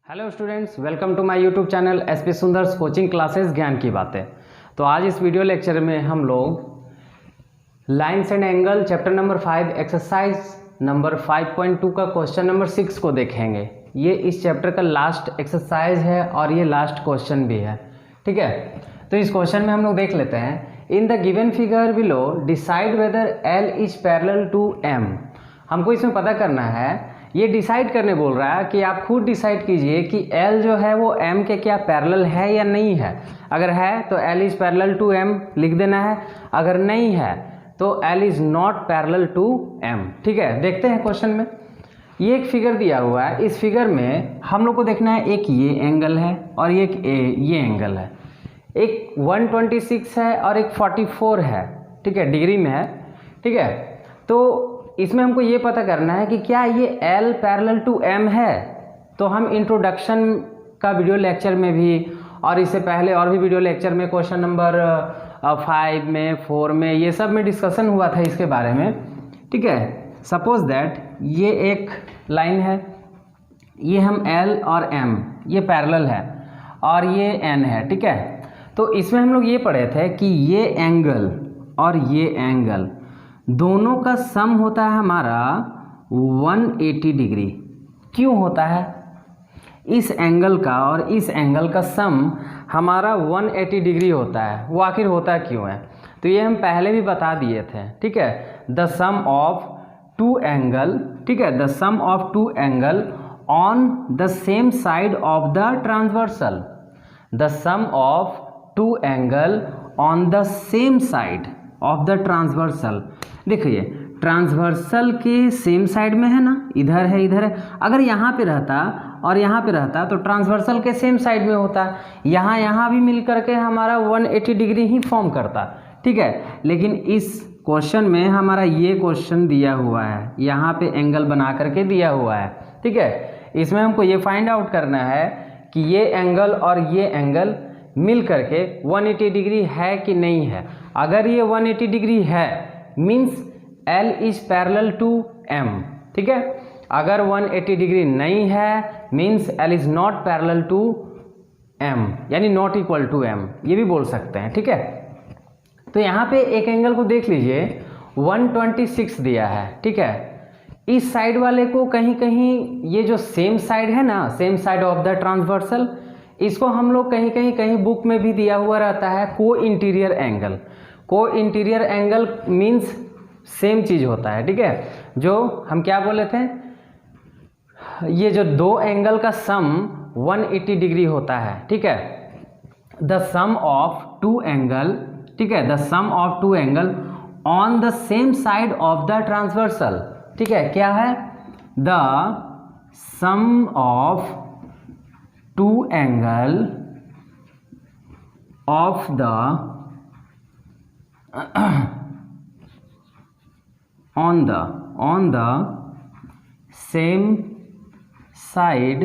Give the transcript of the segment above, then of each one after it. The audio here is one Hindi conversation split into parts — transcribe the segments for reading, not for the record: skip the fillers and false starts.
Hello students, welcome to my YouTube channel SP Sundar's coaching classes ज्ञान की बातें। तो आज इस वीडियो लेक्चर में हम लोग lines and angle chapter number 5 exercise number 5.2 का क्वेश्चन नंबर 6 को देखेंगे। ये इस चैप्टर का लास्ट एक्सरसाइज है और ये लास्ट क्वेश्चन भी है। ठीक है, तो इस क्वेश्चन में हम लोग देख लेते हैं। In the given figure below decide whether L is parallel to M. हमको इसमें पता करना है, ये डिसाइड करने बोल रहा है कि आप खुद डिसाइड कीजिए कि L जो है वो M के क्या पैरेलल है या नहीं है। अगर है तो L is parallel to M लिख देना है, अगर नहीं है तो L is not parallel to M। ठीक है, देखते हैं क्वेश्चन में। ये एक फिगर दिया हुआ है, इस फिगर में हम लोग को देखना है एक ये एंगल है और एक ये एंगल है। एक 126 है और एक 44 है। ठीक है, डिग्री में है। ठीक है, तो इसमें हमको ये पता करना है कि क्या ये L पैरेलल टू M है। तो हम इंट्रोडक्शन का वीडियो लेक्चर में भी और इससे पहले और भी वीडियो लेक्चर में क्वेश्चन नंबर 5 में 4 में ये सब में डिस्कशन हुआ था इसके बारे में। ठीक है, सपोज दैट ये एक लाइन है, ये हम L और M ये पैरेलल है और ये N है। ठीक है, तो इसमें हम लोग ये पढ़े थे कि ये एंगल और ये एंगल दोनों का सम होता है हमारा 180 डिग्री। क्यों होता है? इस एंगल का और इस एंगल का सम हमारा 180 डिग्री होता है। वो आखिर होता क्यों है? तो ये हम पहले भी बता दिए थे। ठीक है, the sum of two angle, ठीक है, the sum of two angle on the same side of the transversal. The sum of two angle on the same side of the transversal. देखिए, ट्रांसवर्सल के सेम साइड में है ना, इधर है इधर है। अगर यहाँ पे रहता और यहाँ पे रहता तो ट्रांसवर्सल के सेम साइड में होता, यहाँ भी मिल करके हमारा 180 डिग्री ही फॉर्म करता। ठीक है, लेकिन इस क्वेश्चन में हमारा ये क्वेश्चन दिया हुआ है, यहाँ पे एंगल बना करके दिया हुआ है। ठीक है, इसमें हमको ये फाइंड आउट करना है कि ये एंगल और ये एंगल मिल करके 180 डिग्री है कि नहीं है। अगर ये 180 डिग्री है means L is parallel to M। ठीक है, अगर 180 डिग्री नहीं है means L is not parallel to M, यानी नॉट इक्वल टू M, ये भी बोल सकते हैं। ठीक है, तो यहाँ पे एक एंगल को देख लीजिए, 126 दिया है। ठीक है, इस साइड वाले को कहीं कहीं ये जो सेम साइड है ना, same side of the transversal, इसको हम लोग कहीं बुक में भी दिया हुआ रहता है को इंटीरियर एंगल। को इंटीरियर एंगल मीन्स सेम चीज़ होता है। ठीक है, जो हम क्या बोले थे, ये जो दो एंगल का सम 180 डिग्री होता है। ठीक है, the sum of two angle, ठीक है, the sum of two angle on the same side of the transversal. ठीक है, क्या है? The sum of two angle of the on the same side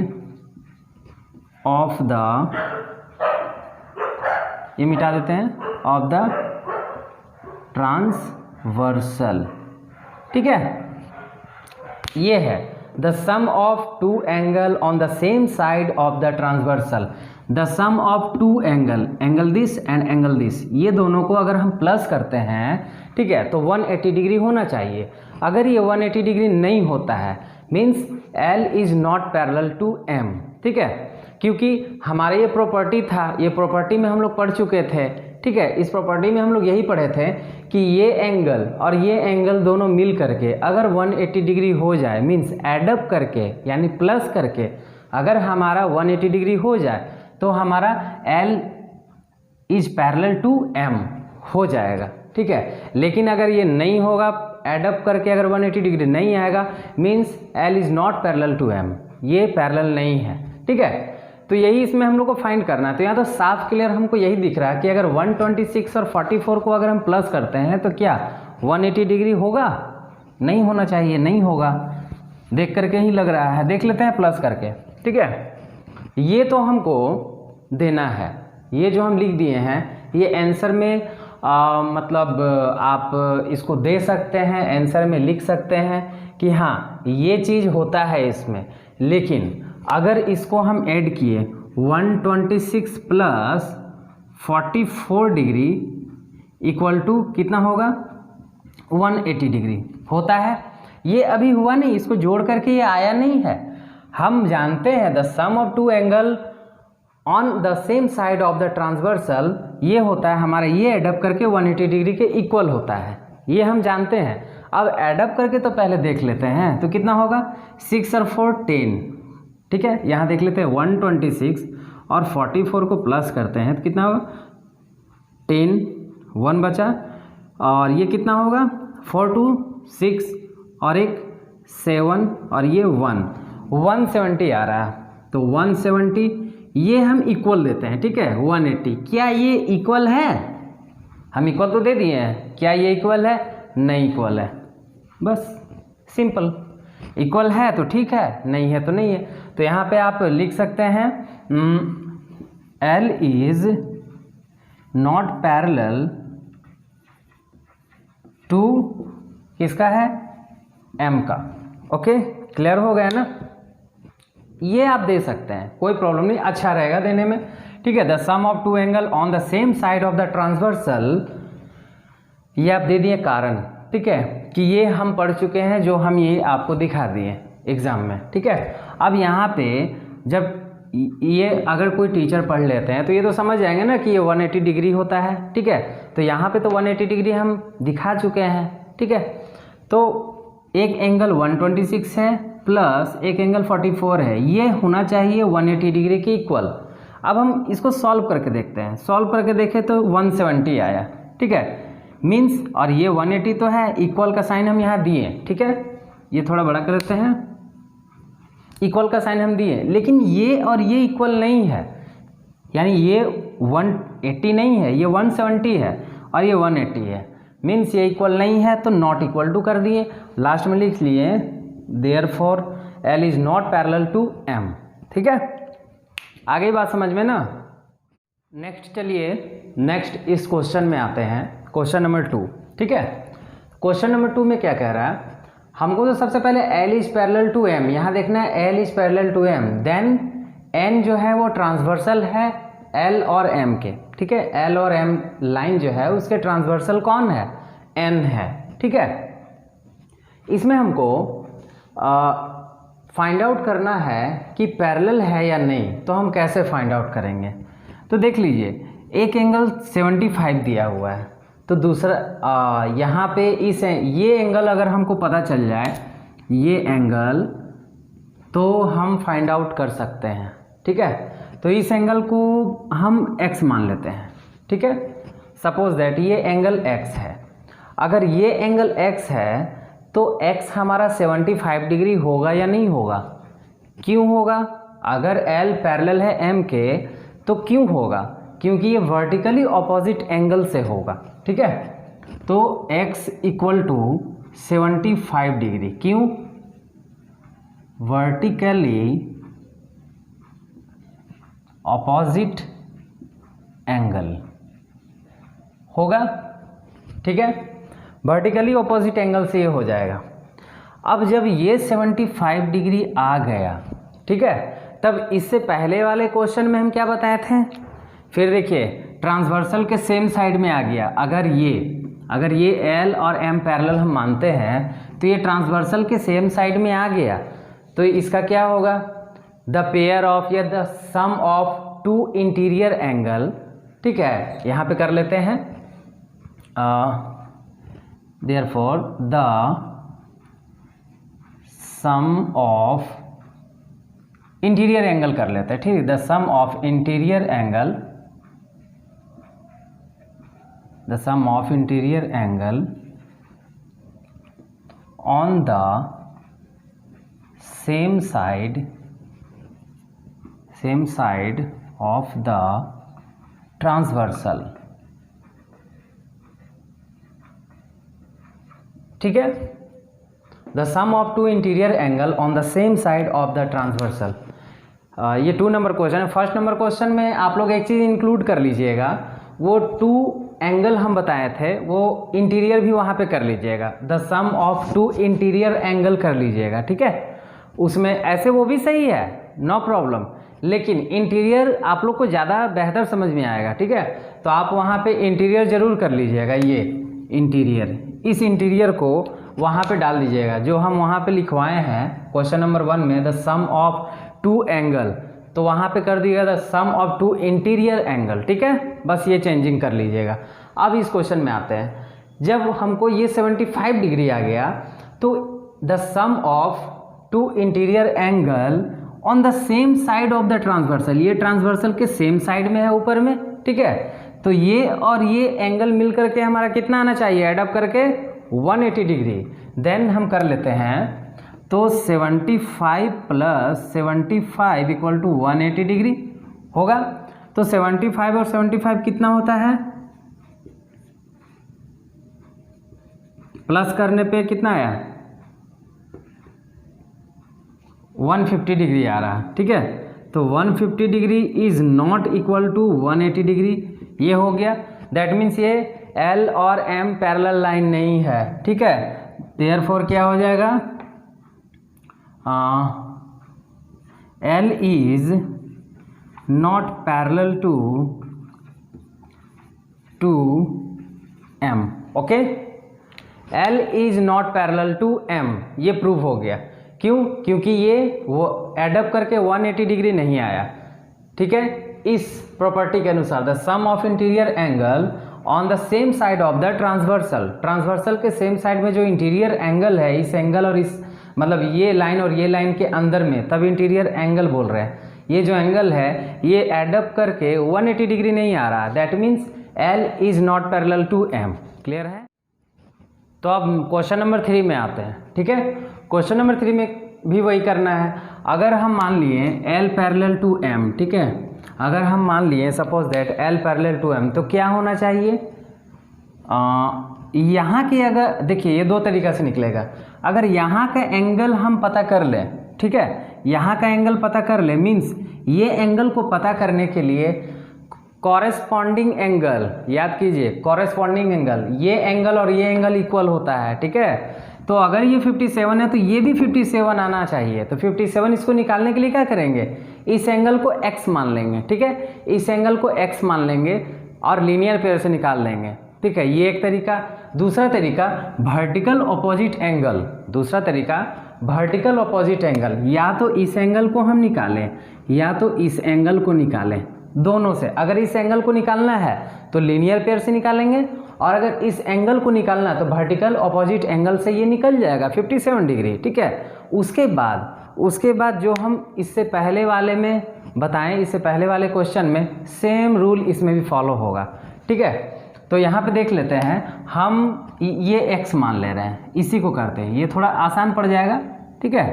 of the, ये मिटा देते हैं, of the transversal। ठीक है, ये है the sum of two angle on the same side of the transversal। The sum of two angle this and angle this, ये दोनों को अगर हम प्लस करते हैं, ठीक है, तो 180 डिग्री होना चाहिए। अगर ये 180 डिग्री नहीं होता है means L is not parallel to M। ठीक है, क्योंकि हमारा ये प्रॉपर्टी था, ये प्रॉपर्टी में हम लोग पढ़ चुके थे। ठीक है, इस प्रॉपर्टी में हम लोग यही पढ़े थे कि ये एंगल और ये एंगल दोनों मिल करके अगर 180 डिग्री हो जाए मीन्स एडअप करके यानी प्लस करके अगर हमारा 180 डिग्री हो जाए तो हमारा L is parallel to M हो जाएगा। ठीक है, लेकिन अगर ये नहीं होगा, एडअप करके अगर 180 डिग्री नहीं आएगा means L is not parallel to M, ये पैरेलल नहीं है। ठीक है, तो यही इसमें हम लोग को फाइंड करना है। तो यहाँ तो साफ क्लियर हमको यही दिख रहा है कि अगर 126 और 44 को अगर हम प्लस करते हैं तो क्या 180 डिग्री होगा? नहीं होना चाहिए, नहीं होगा। देख करके ही लग रहा है, देख लेते हैं प्लस करके। ठीक है, ये तो हमको देना है, ये जो हम लिख दिए हैं ये आंसर में मतलब आप इसको दे सकते हैं, आंसर में लिख सकते हैं कि हाँ ये चीज़ होता है इसमें। लेकिन अगर इसको हम ऐड किए 126 प्लस 44 डिग्री इक्वल टू कितना होगा 180 डिग्री होता है। ये अभी हुआ नहीं, इसको जोड़ करके ये आया नहीं है। हम जानते हैं the sum of two angle on the same side of the transversal, ये होता है हमारा, ये एडअप करके 180 डिग्री के इक्वल होता है, ये हम जानते हैं। अब एडअप करके तो पहले देख लेते हैं, तो कितना होगा 6 और 4 10, ठीक है। यहाँ देख लेते हैं 126 और 44 को प्लस करते हैं तो कितना होगा 10, 1 बचा, और ये कितना होगा 4 2 6 और एक 7 और ये 170 आ रहा है। तो 170 ये हम इक्वल देते हैं, ठीक है 180। क्या ये इक्वल है? हम इक्वल तो दे दिए हैं, क्या ये इक्वल है? नहीं इक्वल है, बस सिंपल। इक्वल है तो ठीक है, नहीं है तो नहीं है। तो यहाँ पे आप लिख सकते हैं L is not parallel to किसका है M का। ओके, क्लियर हो गया ना? ये आप दे सकते हैं, कोई प्रॉब्लम नहीं, अच्छा रहेगा देने में, ठीक है। The sum of two angle on the same side of the transversal, ये आप दे दिए कारण, ठीक है, कि ये हम पढ़ चुके हैं, जो हम ये आपको दिखा दिए एग्जाम में, ठीक है। अब यहाँ पे जब ये अगर कोई टीचर पढ़ लेते हैं तो ये तो समझ जाएंगे ना कि ये 180 डिग्री होता है, ठीक है। तो यहाँ पे तो 180 डिग्री हम दिखा चुके हैं, ठीक है। तो एक एंगल 126 है प्लस एक एंगल 44 है, ये होना चाहिए 180 डिग्री के इक्वल। अब हम इसको सॉल्व करके देखते हैं, सॉल्व करके देखें तो 170 आया, ठीक है, मीन्स, और ये 180 तो है, इक्वल का साइन हम यहाँ दिए, ठीक है। ये थोड़ा बड़ा कर देते हैं, इक्वल का साइन हम दिए, लेकिन ये और ये इक्वल नहीं है, यानी ये 180 नहीं है, ये 170 है और ये 180 है, मीन्स ये इक्वल नहीं है, तो नॉट इक्वल टू कर दिए, लास्ट में लिख लिए therefore L is not parallel to M, ठीक है। आगे बात समझ में ना? नेक्स्ट चलिए, नेक्स्ट इस क्वेश्चन में आते हैं, क्वेश्चन नंबर 2, ठीक है। क्वेश्चन नंबर 2 में क्या कह रहा है, हमको तो सबसे पहले L is parallel to M, यहाँ देखना है L is parallel to M, then N जो है वो ट्रांसवर्सल है L और M के, ठीक है। L और M लाइन जो है उसके ट्रांसवर्सल कौन है? N है, ठीक है। इसमें हमको फाइंड आउट करना है कि पैरेलल है या नहीं, तो हम कैसे फाइंड आउट करेंगे? तो देख लीजिए, एक एंगल 75 दिया हुआ है, तो दूसरा यहाँ पे ये एंगल अगर हमको पता चल जाए, ये एंगल, तो हम फाइंड आउट कर सकते हैं, ठीक है। तो इस एंगल को हम x मान लेते हैं, ठीक है। सपोज दैट ये एंगल x है, अगर ये एंगल x है तो x हमारा 75 डिग्री होगा या नहीं होगा? क्यों होगा? अगर L पैरेलल है M के तो क्यों होगा? क्योंकि ये वर्टिकली ऑपोजिट एंगल से होगा, ठीक है। तो x इक्वल टू 75 डिग्री, क्यों? वर्टिकली ऑपोजिट एंगल होगा, ठीक है। वर्टिकली ऑपोजिट एंगल से ये हो जाएगा। अब जब ये 75 डिग्री आ गया, ठीक है, तब इससे पहले वाले क्वेश्चन में हम क्या बताए थे? फिर देखिए, ट्रांसवर्सल के सेम साइड में आ गया। अगर ये L और M पैरेलल हम मानते हैं तो ये ट्रांसवर्सल के सेम साइड में आ गया, तो इसका क्या होगा? द पेयर ऑफ या the sum of two interior angle, ठीक है। यहाँ पे कर लेते हैं therefore the sum of interior angle कर लेते हैं, ठीक है। The sum of interior angle, the sum of interior angle on the same side of the transversal, ठीक है। The sum of two interior angle on the same side of the transversal, ये 2 नंबर क्वेश्चन है। फर्स्ट नंबर क्वेश्चन में आप लोग एक चीज़ इंक्लूड कर लीजिएगा, वो 2 एंगल हम बताए थे, वो इंटीरियर भी वहाँ पे कर लीजिएगा, the sum of 2 interior angle कर लीजिएगा, ठीक है। उसमें ऐसे वो भी सही है, नो प्रॉब्लम, लेकिन इंटीरियर आप लोग को ज़्यादा बेहतर समझ में आएगा, ठीक है। तो आप वहाँ पे इंटीरियर ज़रूर कर लीजिएगा, ये इंटीरियर, इस इंटीरियर को वहाँ पे डाल दीजिएगा जो हम वहाँ पे लिखवाए हैं क्वेश्चन नंबर 1 में, the sum of two angle, तो वहाँ पे कर दिएगा the sum of two interior angle, ठीक है। बस ये चेंजिंग कर लीजिएगा। अब इस क्वेश्चन में आते हैं, जब हमको ये 75 डिग्री आ गया तो the sum of two interior angle on the same side of the transversal, ये ट्रांसवर्सल के सेम साइड में है ऊपर में, ठीक है। तो ये और ये एंगल मिल करके हमारा कितना आना चाहिए, एड अप करके 180 डिग्री। देन हम कर लेते हैं, तो 75 प्लस 75 इक्वल टू 180 डिग्री होगा। तो 75 और 75 कितना होता है, प्लस करने पे कितना आया, 150 डिग्री आ रहा, ठीक है। तो 150 degree is not equal to 180 degree, ये हो गया। दैट मीन्स ये L और M पैरेलल लाइन नहीं है, ठीक है। देयरफॉर क्या हो जाएगा, L is not parallel to M, okay. L is not parallel to M, ये प्रूव हो गया। क्यों, क्योंकि ये वो एडअप करके 180 डिग्री नहीं आया, ठीक है। इस प्रॉपर्टी के अनुसार the sum of interior angle on the same side of the transversal, transversal के सेम साइड में जो इंटीरियर एंगल है, इस एंगल और इस मतलब ये लाइन और ये लाइन के अंदर में, तब इंटीरियर एंगल बोल रहे हैं। ये जो एंगल है ये एडअप करके 180 डिग्री नहीं आ रहा, that means L is not parallel to M। Clear है। तो अब क्वेश्चन नंबर 3 में आते हैं, ठीक है। क्वेश्चन नंबर 3 में भी वही करना है। अगर हम मान लिए L पैरेलल टू M, ठीक है, अगर हम मान लिए suppose that L parallel to M, तो क्या होना चाहिए, यहाँ के, अगर देखिए ये दो तरीक़ा से निकलेगा। अगर यहाँ का एंगल हम पता कर लें, ठीक है, यहाँ का एंगल पता कर लें, मीन्स ये एंगल को पता करने के लिए कॉरेस्पॉन्डिंग एंगल, याद कीजिए कॉरेस्पॉन्डिंग एंगल, ये एंगल और ये एंगल इक्वल होता है, ठीक है। तो अगर ये 57 है तो ये भी 57 आना चाहिए। तो 57 इसको निकालने के लिए क्या करेंगे, इस एंगल को x मान लेंगे, ठीक है, इस एंगल को x मान लेंगे और लीनियर पेयर से निकाल लेंगे, ठीक है। ये एक तरीका। दूसरा तरीका वर्टिकल अपोजिट एंगल, दूसरा तरीका वर्टिकल अपोजिट एंगल, या तो इस एंगल को हम निकालें या तो इस एंगल को निकालें, दोनों से। अगर इस एंगल को निकालना है तो लीनियर पेयर से निकालेंगे, और अगर इस एंगल को निकालना है तो वर्टिकल अपोजिट एंगल से ये निकल जाएगा 57 डिग्री, ठीक है। उसके बाद जो हम इससे पहले वाले में बताएं, इससे पहले वाले क्वेश्चन में सेम रूल इसमें भी फॉलो होगा, ठीक है। तो यहाँ पे देख लेते हैं, हम ये x मान ले रहे हैं, इसी को करते हैं, ये थोड़ा आसान पड़ जाएगा, ठीक है,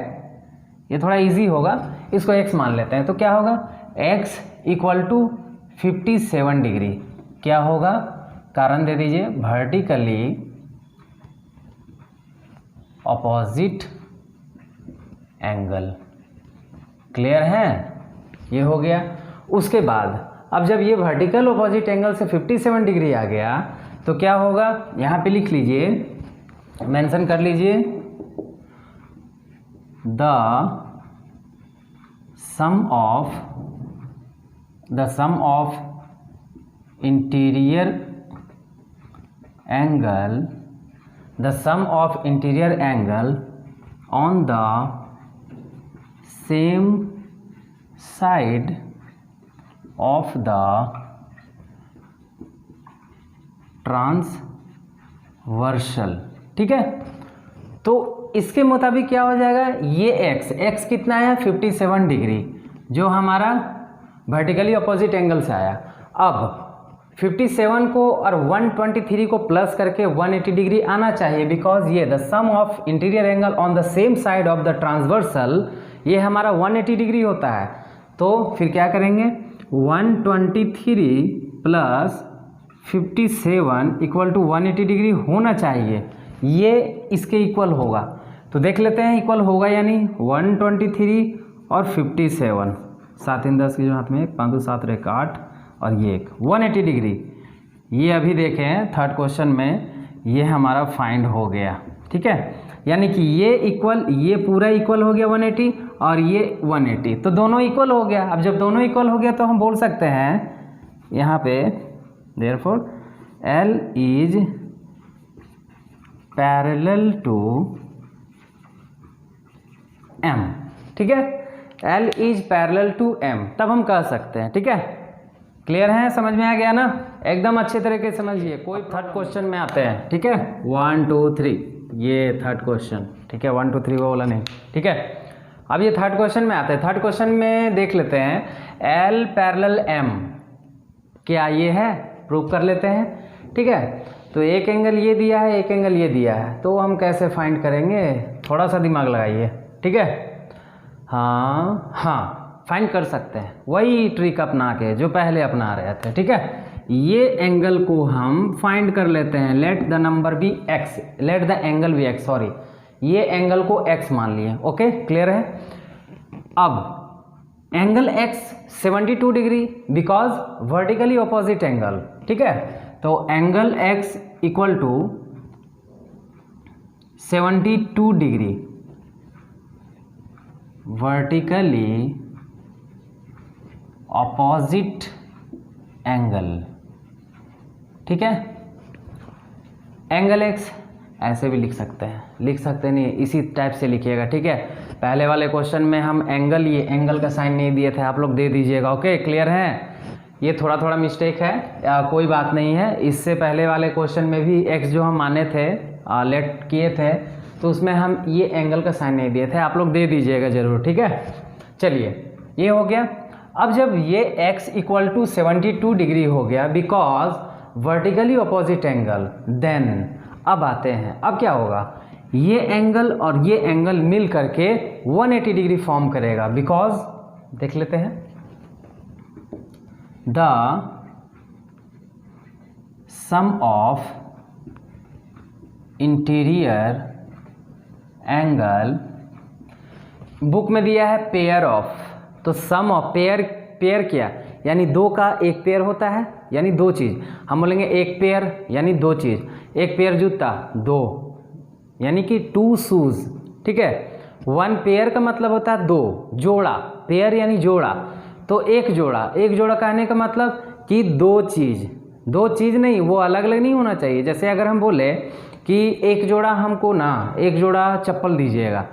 ये थोड़ा इजी होगा। इसको x मान लेते हैं, तो क्या होगा, x इक्वल टू 57 डिग्री, क्या होगा, कारण दे दीजिए, वर्टिकली अपोजिट एंगल। क्लियर है, ये हो गया। उसके बाद अब जब ये वर्टिकल अपोजिट एंगल से 57 डिग्री आ गया तो क्या होगा, यहाँ पे लिख लीजिए, मेंशन कर लीजिए, the sum of interior angle on the same side of the transversal, ठीक है। तो इसके मुताबिक क्या हो जाएगा, ये x कितना है, 57 डिग्री, जो हमारा वर्टिकली अपोजिट एंगल से आया। अब 57 को और 123 को प्लस करके 180 डिग्री आना चाहिए, बिकॉज ये the sum of interior angle on the same side of the transversal, ये हमारा 180 डिग्री होता है। तो फिर क्या करेंगे, 123 प्लस 57 इक्वल टू 180 डिग्री होना चाहिए, ये इसके इक्वल होगा। तो देख लेते हैं इक्वल होगा या नहीं। 123 और 57, 7 × 10 के जो हाथ में 5 2 7 रेख 8 और ये एक 180 डिग्री। ये अभी देखें थर्ड क्वेश्चन में ये हमारा फाइंड हो गया, ठीक है। यानी कि ये इक्वल, ये पूरा इक्वल हो गया 180, और ये 180, तो दोनों इक्वल हो गया। अब जब दोनों इक्वल हो गया तो हम बोल सकते हैं यहाँ पे therefore L is parallel to M, ठीक है, L is parallel to M, तब हम कह सकते हैं। ठीक है, क्लियर है, समझ में आ गया ना, एकदम अच्छे तरीके से समझिए। कोई थर्ड क्वेश्चन में आते हैं। ठीक है, 1 2 3, ये थर्ड क्वेश्चन। ठीक है, 1 2 3 वो वाला नहीं। ठीक है, अब ये थर्ड क्वेश्चन में आते हैं। थर्ड क्वेश्चन में देख लेते हैं L पैरेलल M, क्या ये है, प्रूव कर लेते हैं। ठीक है, तो एक एंगल ये दिया है, एक एंगल ये दिया है, तो हम कैसे फाइंड करेंगे, थोड़ा सा दिमाग लगाइए। ठीक है, हाँ फाइंड कर सकते हैं, वही ट्रिक अपना के जो पहले अपना रहे थे। ठीक है, ये एंगल को हम फाइंड कर लेते हैं। Let the number be x, let the angle be x, sorry, ये एंगल को x मान लिए। ओके, क्लियर है। अब angle x 72 degree because vertically opposite angle. ठीक है, तो angle x equal to 72 degree vertically opposite angle. ठीक है, एंगल x ऐसे भी लिख सकते हैं, लिख सकते नहीं, इसी टाइप से लिखिएगा। ठीक है, पहले वाले क्वेश्चन में हम एंगल, ये एंगल का साइन नहीं दिए थे, आप लोग दे दीजिएगा। ओके, क्लियर है, ये थोड़ा थोड़ा मिस्टेक है, कोई बात नहीं है। इससे पहले वाले क्वेश्चन में भी x जो हम माने थे, लेट किए थे, तो उसमें हम ये एंगल का साइन नहीं दिए थे, आप लोग दे दीजिएगा ज़रूर। ठीक है, चलिए ये हो गया। अब जब ये x इक्वल टू 72 डिग्री हो गया because vertically opposite angle, then अब आते हैं, अब क्या होगा, ये एंगल और ये एंगल मिल करके 180 डिग्री फॉर्म करेगा। बिकॉज देख लेते हैं, the sum of interior angle, book में दिया है पेयर ऑफ, तो सम ऑफ पेयर, पेयर क्या, यानी दो का एक पेयर होता है, यानी दो चीज़, हम बोलेंगे एक पेयर यानी दो चीज़, एक पेयर जूता दो, यानी कि 2 शूज़। ठीक है, 1 पेयर का मतलब होता है 2 जोड़ा, पेयर यानी जोड़ा, तो एक जोड़ा, एक जोड़ा कहने का मतलब कि दो चीज़, दो चीज़ नहीं, वो अलग अलग नहीं होना चाहिए। जैसे अगर हम बोले कि एक जोड़ा हमको ना, एक जोड़ा चप्पल दीजिएगा,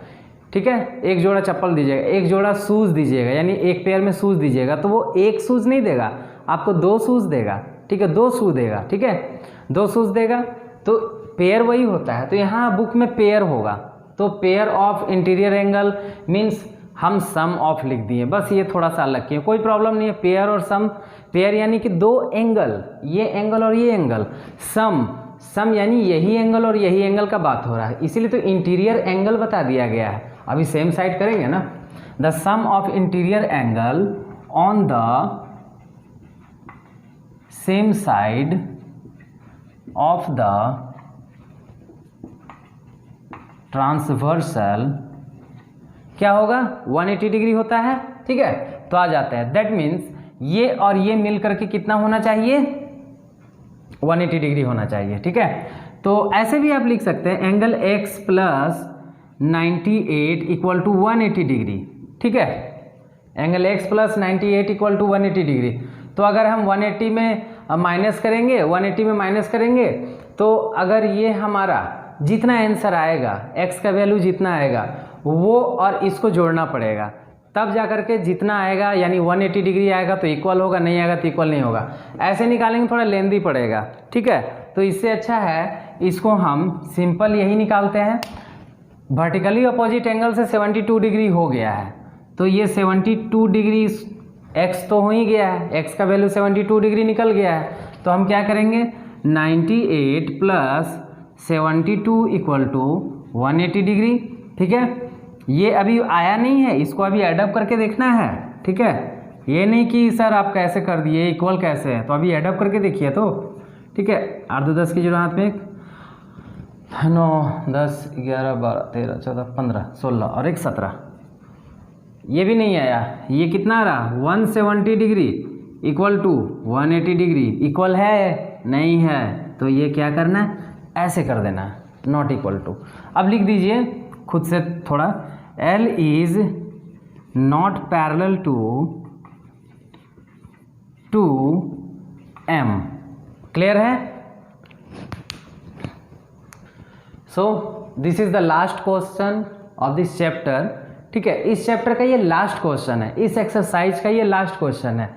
ठीक है, एक जोड़ा चप्पल दीजिएगा, एक जोड़ा शूज़ दीजिएगा, यानी एक पेयर में शूज़ दीजिएगा, तो वो एक शूज़ नहीं देगा, आपको 2 शूज़ देगा। ठीक है, 2 शूज़ देगा। ठीक है, 2 शूज़ देगा, तो पेयर वही होता है। तो यहाँ बुक में पेयर होगा, तो pair of interior angle means हम सम ऑफ लिख दिए, बस ये थोड़ा सा अलग किए, कोई प्रॉब्लम नहीं है। पेयर और सम, पेयर यानी कि दो एंगल, ये एंगल और ये एंगल, सम, सम यानी यही एंगल और यही एंगल का बात हो रहा है, इसीलिए तो इंटीरियर एंगल बता दिया गया है। अभी सेम साइड करेंगे ना, the sum of interior angle on the same side of the transversal क्या होगा, 180 डिग्री होता है। ठीक है, तो आ जाते हैं, दैट मीन्स ये और ये मिल करके कितना होना चाहिए, 180 डिग्री होना चाहिए। ठीक है, तो ऐसे भी आप लिख सकते हैं angle x plus 98 equal to 180 degree. ठीक है, angle x plus 98 equal to 180 degree, तो अगर हम 180 में माइनस करेंगे, 180 में माइनस करेंगे, तो अगर ये हमारा जितना आंसर आएगा, x का वैल्यू जितना आएगा वो और इसको जोड़ना पड़ेगा, तब जा करके जितना आएगा, यानी 180 डिग्री आएगा तो इक्वल होगा, नहीं आएगा तो इक्वल नहीं होगा। ऐसे निकालेंगे थोड़ा लेंदी पड़ेगा। ठीक है, तो इससे अच्छा है इसको हम सिंपल यही निकालते हैं, वर्टिकली अपोजिट एंगल से 72 डिग्री हो गया है, तो ये 72 डिग्री x तो हो ही गया है, x का वैल्यू 72 डिग्री निकल गया है, तो हम क्या करेंगे, 98 प्लस 72 इक्वल टू 180 डिग्री। ठीक है, ये अभी आया नहीं है, इसको अभी एडअप करके देखना है। ठीक है, ये नहीं कि सर आप कैसे कर दिए, इक्वल कैसे है, तो अभी एडअप करके देखिए तो। ठीक है, 8 2 10 की जो हाथ में 9 10 11 12 13 14 15 16 और एक 17, ये भी नहीं आया, ये कितना आ रहा, 170 डिग्री इक्वल टू 180 डिग्री, इक्वल है नहीं है, तो ये क्या करना है, ऐसे कर देना है, नॉट इक्वल टू। अब लिख दीजिए खुद से थोड़ा, L is not parallel to 2m। Clear है? So this is the last question of this chapter. ठीक है, इस चैप्टर का ये लास्ट क्वेश्चन है, इस एक्सरसाइज का ये लास्ट क्वेश्चन है।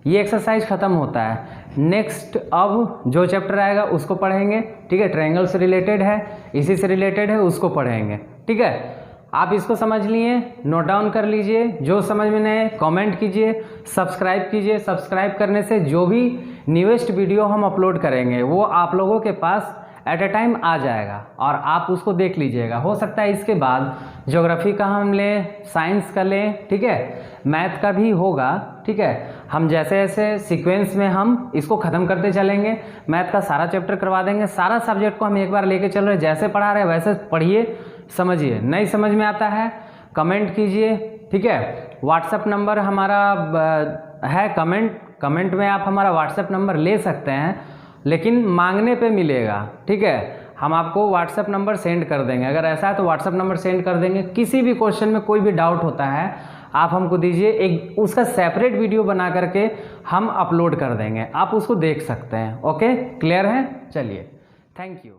ये एक्सरसाइज खत्म होता है। नेक्स्ट अब जो चैप्टर आएगा उसको पढ़ेंगे। ठीक है, ट्रायंगल से रिलेटेड है, इसी से रिलेटेड है, उसको पढ़ेंगे। ठीक है, आप इसको समझ लिए, नोट डाउन कर लीजिए। जो समझ में नहीं कमेंट कीजिए, सब्सक्राइब कीजिए। सब्सक्राइब करने से जो भी न्यूएस्ट वीडियो हम अपलोड करेंगे वो आप लोगों के पास एट अ टाइम आ जाएगा और आप उसको देख लीजिएगा। हो सकता है इसके बाद ज्योग्राफी का हम लें, साइंस का लें, ठीक है, मैथ का भी होगा। ठीक है, हम जैसे जैसे सीक्वेंस में हम इसको ख़त्म करते चलेंगे। मैथ का सारा चैप्टर करवा देंगे, सारा सब्जेक्ट को हम एक बार लेके चल रहे हैं। जैसे पढ़ा रहे हैं वैसे पढ़िए, समझिए। नहीं समझ में आता है कमेंट कीजिए। ठीक है, व्हाट्सएप नंबर हमारा है, कमेंट में आप हमारा व्हाट्सएप नंबर ले सकते हैं, लेकिन मांगने पे मिलेगा। ठीक है, हम आपको व्हाट्सएप नंबर सेंड कर देंगे। अगर ऐसा है तो व्हाट्सएप नंबर सेंड कर देंगे। किसी भी क्वेश्चन में कोई भी डाउट होता है आप हमको दीजिए, एक उसका सेपरेट वीडियो बना करके हम अपलोड कर देंगे, आप उसको देख सकते हैं। ओके, क्लियर है? चलिए, थैंक यू।